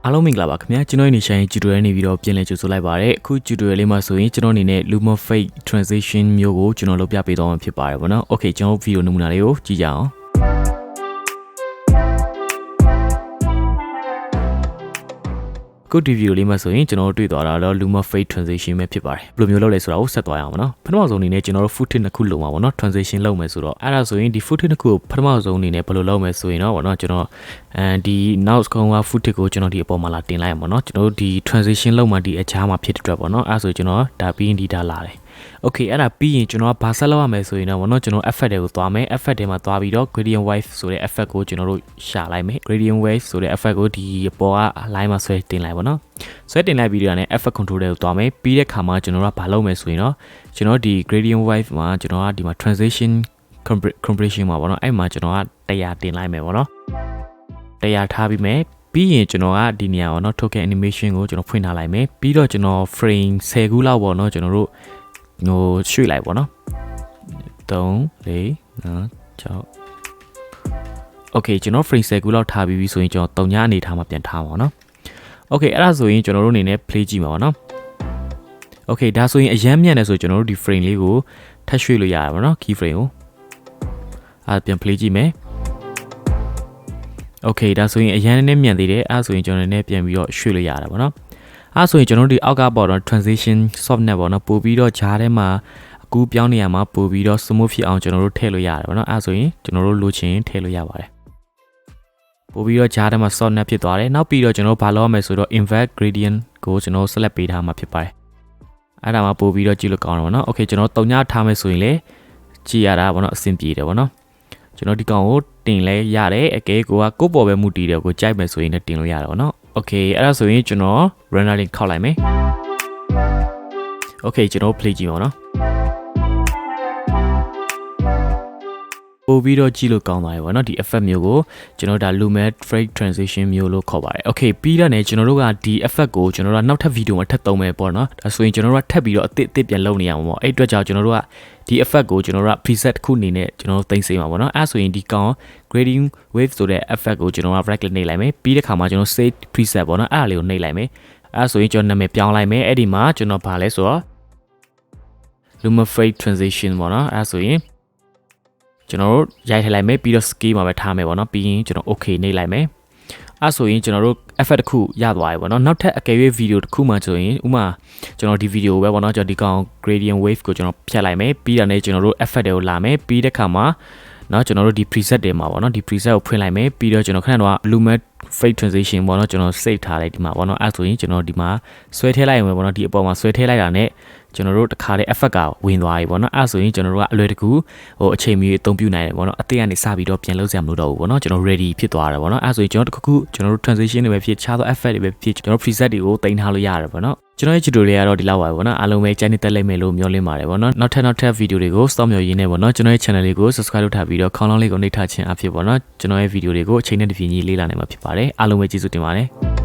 အားလုံးမင်္ဂလာပါခင်ဗျာကျွန်တော်နေဆိုင် tutorial နေပြီးတော့ပြင်လည်ကြိုဆိုလိုက်ပါရစေအခု tutorial လေးမှာဆိုရင်ကျွန်တော်အနေနဲ့ Luma Fade Transition မျိုးကိုကျွန်တော်လုပ်ပြပေးသွားမှာဖြစ်ပါတယ်ဗောနော် Okay ကျွန်တော် video နမူနာလေးကိုကြည့်ကြအောင်ခုဒီ video လေးမှာဆိုရင်ကျွန်တော်တွေ့သွားတာတော့ Luma Fade Transition ပဲဖြစ်ပါတယ်ဘယ်လိုမျိုးလုပ်လဲဆိုတာကိုဆက်သွားရအောင်ဗောနော်ပထမဆုံးအနေနဲ့ကျွန်တော်တို့ footage နှစ်ခုလုပ်မှာဗောနော် transition လုပ်မယ်ဆိုတော့အဲ့ဒါဆိုရင်ဒီ footage နှစ်ခုကိုပထမဆုံးအနေနဲ့ဘယ်လိုလုပ်မယ်ဆိုရင်တော့ဗောနော်ကျွန်တော်ဒီ mouse ကောင်က footage ကိုကျွန်တော်ဒီအပေါ်မှာလာတင်လိုက်ရမှာเนาะကျွန်တော်တို့ဒီ transition လုပ်မှဒီအချားမှာဖြစ်တဲ့အတွက်ပေါ့เนาะအဲ့ဆိုကျွန်တော်ဒါပြီးရင်ဒီဒါလာတယ် Okay အဲ့ဒါပြီးရင်ကျွန်တော်ကဘာဆက်လုပ်ရမလဲဆိုရင်တော့ဗောနော်ကျွန်တော် effect တွေကိုသွားမယ် effect တွေမှာသွားပြီးတော့ gradient wave ဆိုတဲ့ effect ကိုကျွန်တော်တို့ရှာလိုက်မယ် gradient wave ဆိုတဲ့ effect ကိုဒီအပေါ်က line မှာဆွဲတင်လိုက်ဗောနော်ဆွဲတင်လိုက်ပြီးတော့ ਨੇ effect control တွေကိုသွားမယ်ပြီးတဲ့ခါမှာကျွန်တော်တို့ကဘာလုပ်မယ်ဆိုရင်တော့ကျွန်တော်ဒီ gradient wave မှာကျွန်တော်ကဒီမှာ transition compression မှာဗောနော်အဲ့မှာကျွန်တော်က100တင်လိုက်မယ်ဗောနော်100ထားပြီးမယ်ပြီးရင်ကျွန်တော်ကဒီနေရာပေါ့နော် token animation ကိုကျွန်တော်ဖွင့်ထားလိုက်မယ်ပြီးတော့ကျွန်တော် frame 10ခုလောက်ပေါ့နော်ကျွန်တော်တို့ဟိုရွှေ့လိုက်ပေါ့နော်3 4 5 6 Okay ကျွန်တော် frame 10ခုလောက်ထားပြီးပြီဆိုရင်ကျွန်တော်3ညအနေထားမှာပြန်ထားပါတော့ Okay အဲ့ဒါဆိုရင်ကျွန်တော်တို့အနေနဲ့ play ကြည့်မှာပေါ့နော် Okay ဒါဆိုရင်အရမ်းမြန်တယ်ဆိုကျွန်တော်တို့ဒီ frame လေးကိုထပ်ရွှေ့လို့ရတယ်ပေါ့နော် key frame ကိုအဲ့ပြန် play ကြည့်မယ် Okay ဒါဆိုရင်အရန်နဲ့မြန်သေးတယ်အဲ့ဆိုရင်ကျွန်တော်လည်းပြန်ပြီးတော့ရွှေ့လို့ရတာပေါ့နော်အဲ့ဆိုရင်ကျွန်တော်တို့ဒီအောက်ကပေါ့တော့ transition softness ပေါ့နော်ပို့ပြီးတော့ဂျားထဲမှာအကူပြောင်းနေရမှာပို့ပြီးတော့ smooth ဖြစ်အောင်ကျွန်တော်တို့ထည့်လို့ရတယ်ပေါ့နော်အဲ့ဆိုရင်ကျွန်တော်တို့လိုချင်ထည့်လို့ရပါတယ်ပို့ပြီးတော့ဂျားထဲမှာ softness ဖြစ်သွားတယ်နောက်ပြီးတော့ကျွန်တော်ဘာလုပ်ရမလဲဆိုတော့ invert gradient ကိုကျွန်တော် select ပေးထားမှာဖြစ်ပါတယ်အဲ့ဒါမှပို့ပြီးတော့ကြည့်လို့ကောင်းတယ်ပေါ့နော် Okay ကျွန်တော်3ညထားမယ်ဆိုရင်လေကြည့်ရတာပေါ့နော်အဆင်ပြေတယ်ပေါ့နော်ကျွန်တော်ဒီကောင်ကိုတင်လဲရတယ်အကဲကိုကကိုပေါ်ပဲမူတည်တယ်ကိုကြိုက်မယ်ဆိုရင်လည်းတင်လို့ရတယ်ဗောနော် Okay အဲ့ဒါဆိုရင်ကျွန်တော် runner လေးခောက်လိုက်မယ် Okay ကျွန်တော် play ကြည့်ပါနော်ပို့ပြီးတော့ကြည့်လို့ကောင်းသွားပြီဗောနော်ဒီ effect မျိုးကိုကျွန်တော်ဒါ Luma Fade Transition မျိုးလို့ခေါ်ပါတယ် Okay ပြီးတော့ねကျွန်တော်တို့ကဒီ effect ကိုကျွန်တော်တို့ကနောက်ထပ် video မှာထပ်သုံးမယ်ပေါ့နော်ဒါဆိုရင်ကျွန်တော်တို့ကထပ်ပြီးတော့အသစ်ပြန်လုပ်နေရမှာပေါ့အဲ့အတွက်ကြောင့်ကျွန်တော်တို့ကဒီ effect ကိုကျွန်တော်တို့က preset တစ်ခုအနေနဲ့ကျွန်တော်တို့သိမ်းစေမှာပေါ့နော်အဲ့ဆိုရင်ဒီကောင် gradient wave ဆိုတဲ့ effect ကိုကျွန်တော်က right click နှိပ်လိုက်မယ်ပြီးတဲ့ခါမှာကျွန်တော် save preset ပေါ့နော်အဲ့ဒါလေးကိုနှိပ်လိုက်မယ်အဲ့ဆိုရင်ကျွန်တော်နာမည်ပြောင်းလိုက်မယ်အဲ့ဒီမှာကျွန်တော်ဗာလဲဆိုတော့ Luma Fade Transition ပေါ့နော်အဲ့ဆိုရင်ကျွန်တော်တို့ရိုက်ထည့်လိုက်မယ်ပြီးတော့ scale မှာပဲထားမယ်ပေါ့နော်ပြီးရင်ကျွန်တော် okay နှိပ်လိုက်မယ်အဲ့ဆိုရင်ကျွန်တော်တို့ effect တစ်ခုရသွားပြီပေါ့နော်နောက်ထပ်အကယ်၍ video တစ်ခုမှဆိုရင်ဥမာကျွန်တော်ဒီ video ကိုပဲပေါ့နော်ကျွန်တော်ဒီကောင် gradient wave ကိုကျွန်တော်ဖြတ်လိုက်မယ်ပြီးတော့ねကျွန်တော်တို့ effect တွေကိုလာမယ်ပြီးတဲ့ခါမှာเนาะကျွန်တော်တို့ဒီ preset တွေမှာပေါ့နော်ဒီ preset ကိုဖွင့်လိုက်မယ်ပြီးတော့ကျွန်တော်ခဏတော့ Luma Fade Transition ပေါ့နော်ကျွန်တော် save ထားလိုက်ဒီမှာပေါ့နော်အဲ့ဆိုရင်ကျွန်တော်ဒီမှာဆွဲထည့်လိုက်ရင်ပေါ့နော်ဒီအပေါ်မှာဆွဲထည့်လိုက်တာနဲ့ကျွန်တော်တို့တခါတည်း effect ကဝင်သွားပြီပေါ့နော်အဲ့ဆိုရင်ကျွန်တော်တို့ကအလွယ်တကူဟိုအချိန်မီအသုံးပြုနိုင်တယ်ပေါ့နော်အသေးကနေစပြီးတော့ပြန်လုပ်စရာမလိုတော့ဘူးပေါ့နော်ကျွန်တော် ready ဖြစ်သွားတယ်ပေါ့နော်အဲ့ဆိုရင်ကျွန်တော်တခုကျွန်တော်တို့ transition တွေပဲဖြစ်ခြားသော effect တွေပဲဖြစ်ကျွန်တော် preset တွေကိုတင်ထားလို့ရတယ်ပေါ့နော်ကျွန်တော်ရဲ့ tutorial ကတော့ဒီလောက်ပါပဲပေါ့နော်အားလုံးပဲကြိုက်နေတက်လိုက်မယ်လို့မျှော်လင့်ပါတယ်ပေါ့နော်နောက်ထပ် video တွေကိုစောင့်မျှော်ရင်းနေပေါ့နော်ကျွန်တော်ရဲ့ channel လေးကို subscribe လုပ်ထားပြီးတော့ခေါင်းလောင်းလေးကိုနှိပ်ထားခြင်းအဖြစ်ပေါ့နော်ကျွန်တော်ရဲ့ video တွေကိုအချိန်နဲ့တပြေးညီလေ့လာနိုင်မှာဖြစ်ပါတယ်အားလုံးပဲကျေးဇူးတင်ပါတယ်